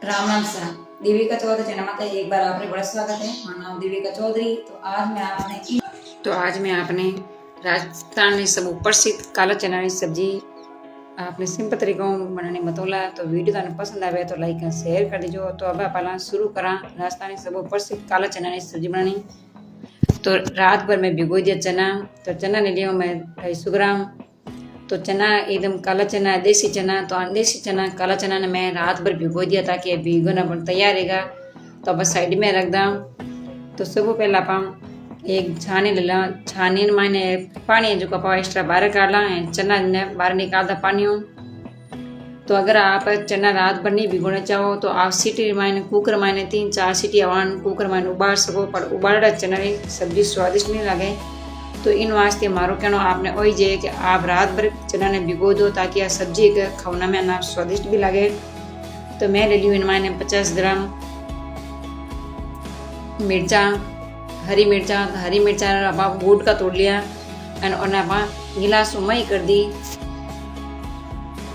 राम राम सा देविका चौधरी चैनल में एक बार आपने बड़ा स्वागत है। मेरा नाम देविका चौधरी। तो आज मैं आपने राजस्थान में सब प्रसिद्ध काला चना की सब्जी आपने सिंपल तरीकों बनाने बतौला। तो वीडियो तुम पसंद आवे तो लाइक और शेयर कर दीजिए। तो अब पहला शुरू करा राजस्थान सब प्रसिद्ध काला चना की सब्जी बनानी। तो रात भर में भिगो दिया चना। तो चना ने लिया मैं 250 ग्राम। तो चना एकदम काला चना देसी चना। तो देसी चना काला चना ने मैं रात भर भिगो दिया ताकि भिगोना पर तैयार रहेगा। तो अब साइड में रख दा। तो सब पहला आप एक छानी ले ला। छानी मैंने पानी जो कपा एक्स्ट्रा बाहर काढ़ ला। चना ने बाहर निकाल दा पानी। तो अगर आप चना रात भर नहीं भिगोना चाहो तो आप सीटी मैंने कुकर मैंने 3-4 सीटी आवान कुकर मैंने उबाल सको। पर उबाला चना की सब्जी स्वादिष्ट नहीं लगे। तो इन वास्ते मारो कहना आपने वही जे कि आप रात भर चना ने भिगो दो ताकि यह सब्जी के खाना में ना स्वादिष्ट भी लगे। तो मैं ले ली हूँ मैंने 50 ग्राम मिर्चा, हरी मिर्चा आप बूट का तोड़ लिया और आप गिलास मई कर दी।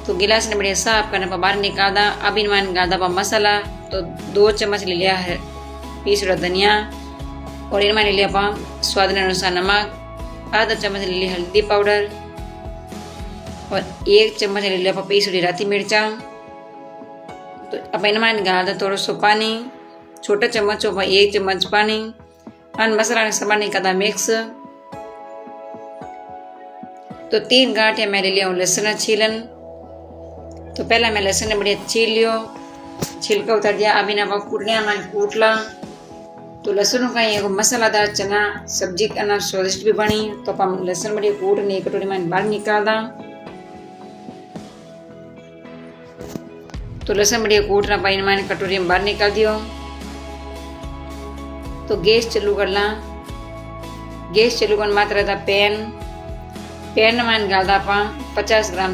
तो गिलास ने बढ़िया साफ करने पर बाहर निकाल दा। अब इन मैंने डाल दा मसाला। तो 2 चम्मच ले लिया है पीस धनिया और इन मैंने लिया स्वाद अनुसार नमक, आधा चम्मच ले लिया हल्दी पाउडर और 1 चम्मच ले लिया पीस राती मिर्चा। तो अब इनमें डाल दा थोड़ा सो पानी, छोटा चम्मच हो 1 चम्मच पानी और मसाला ने सब निकाला मिक्स। तो 3 गांठिया मैं ले लिया लहसुन छीलन। तो पहला मैं लहसुन ने बढ़िया छील लियो, छिलका उतार दिया। अब इन्हें कूटने में कूट ला। तो लहसुन का ये मसालादार चना सब्जी का ना स्वादिष्ट भी बनी। तो हम लहसुन बढ़िया कूट ने कटोरी में बाहर निकाल दा। तो लहसुन बढ़िया कूटना पाई मैंने कटोरी में बाहर निकाल दियो। तो गैस चालू कर ला। गैस चालू कर मात्र था पैन में डाल दा 50 ग्राम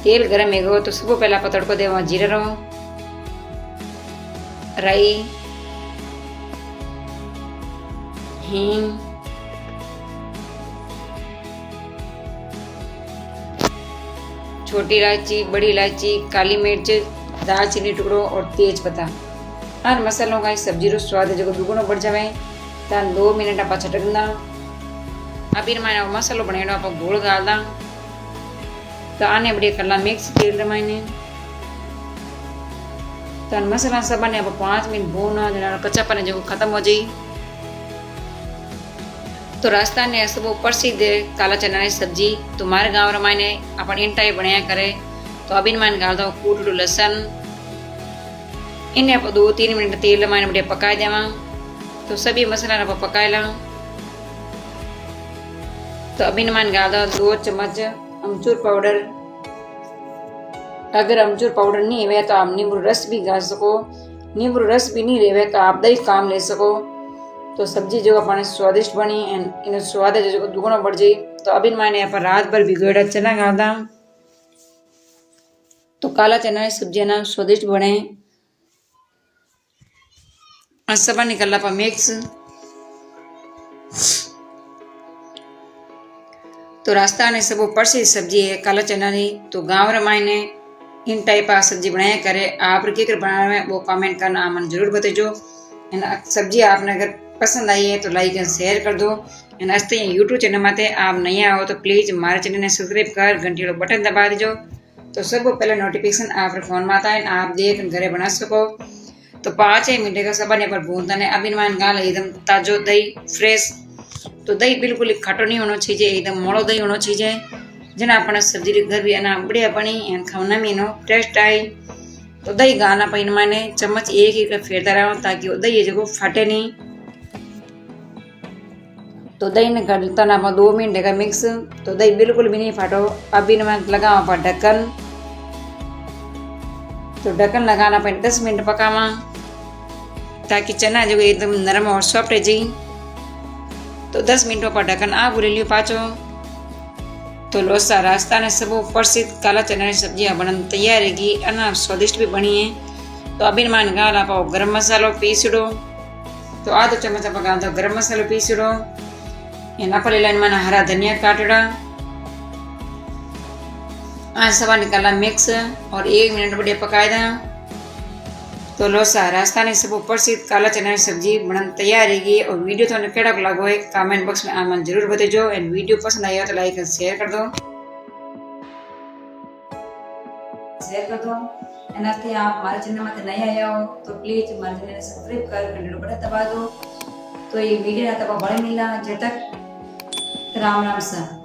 तेल गरम है गो। तो सब पहला आप तड़को देवा जीरा रहो, राई, हींग, छोटी इलायची, बड़ी इलायची, काली मिर्च, दालचीनी टुकड़ो और तेज पत्ता। हर मसालों का सब्जी रो स्वाद जो दुगुनो बढ़ जाए। तो 2 मिनट आप छटकना। अब मैंने मसालो बनाया आप गोल डाल दा। तो आने बढ़िया कर ला मिक्स तेल मैंने। तो मसाला सब ने 5 मिनट भूना कच्चापन जो खत्म हो जाए। तो राजस्थान ने सब प्रसिद्ध काला चना की सब्जी तुम्हारे गाँव मैंने अपन इन टाइप बनाया करे। तो अब इन मैंने डाल दो कूट लो लहसुन। इन्हें आप 2-3 मिनट तेल मैंने बढ़िया पका देवा। तो सभी मसाला आप पका ला। तो अब इन मैंने डाल दो 2 चम्मच अमचूर पाउडर। अगर अमचूर पाउडर नहीं है तो आप नींबू रस भी डाल सको। नींबू रस भी नहीं रहे तो आप दही काम ले सको। तो सब्जी जो अपने स्वादिष्ट बनी एंड इन स्वाद जो दुगुना बढ़ जाए। तो अब इन मैंने आप रात भर भिगोड़ा चना डाल दा। तो काला चना की सब्जी ना स्वादिष्ट बने। सब निकल ला मिक्स। तो राजस्थान में सब प्रसिद्ध सब्जी है काला चना की। तो गाँव रमायने इन टाइप का सब्जी बनाया करे। आप क्या बनाना है वो कमेंट करना मन जरूर बताइए। सब्जी आपने अगर पसंद आई है तो लाइक एंड शेयर कर दो। एंड आज यूट्यूब चैनल में आप नया हो तो प्लीज़ हमारे चैनल ने सब्सक्राइब कर घंटी वाला बटन दबा दीजिए। तो सब पहले नोटिफिकेशन आप फोन में आता है आप देख घरे बना सको। तो 5 मिनट का सब ने पर भूनता है। अब इनमें गाल एकदम ताजो दही फ्रेश। तो दही बिल्कुल खटो नहीं होना चाहिए, एकदम मोड़ो दही होना चाहिए जना अपने सब्जी घर भी है बढ़िया बनी एंड खाना में नो टेस्ट आई। तो दही गाना पर मैंने चम्मच 1 फेरता रहा ताकि वो दही जो फटे नहीं। तो दही ने गलता ना 2 मिनट का मिक्स। तो दही बिल्कुल भी नहीं फाटो। अब इनमें लगा पर ढक्कन। तो ढक्कन लगाना पर 10 मिनट पकावा ताकि चना जो एकदम नरम और सॉफ्ट है जी। तो 10 मिनटों पर ढक्कन आ बोले लियो पाचो। तो लोसा राजस्थान में सब प्रसिद्ध काला चना की सब्जियां बनन तैयार है और स्वादिष्ट भी बनी है। तो अब इनमें गाल आप गरम मसालो पीसड़ो। तो आधो चम्मच आप गाल दो गरम मसालो पीसड़ो। एना पर लाइन में हरा धनिया काटड़ा आज सवा निकाला मिक्स और 1 मिनट बढ़िया पकाए था। तो लो सा राजस्थानी सब प्रसिद्ध काला चना की सब्जी बनन तैयार रहेगी। और वीडियो तो केड़ा लगो है कमेंट बॉक्स में आमन जरूर बताइयो। एंड वीडियो पसंद आया तो लाइक और शेयर कर दो। एंड आप हमारे चैनल में नए आया हो तो प्लीज हमारे चैनल सब्सक्राइब कर घंटे बटन दबा दो। तो ये वीडियो तब बड़े मिला जब तक राम राम सा।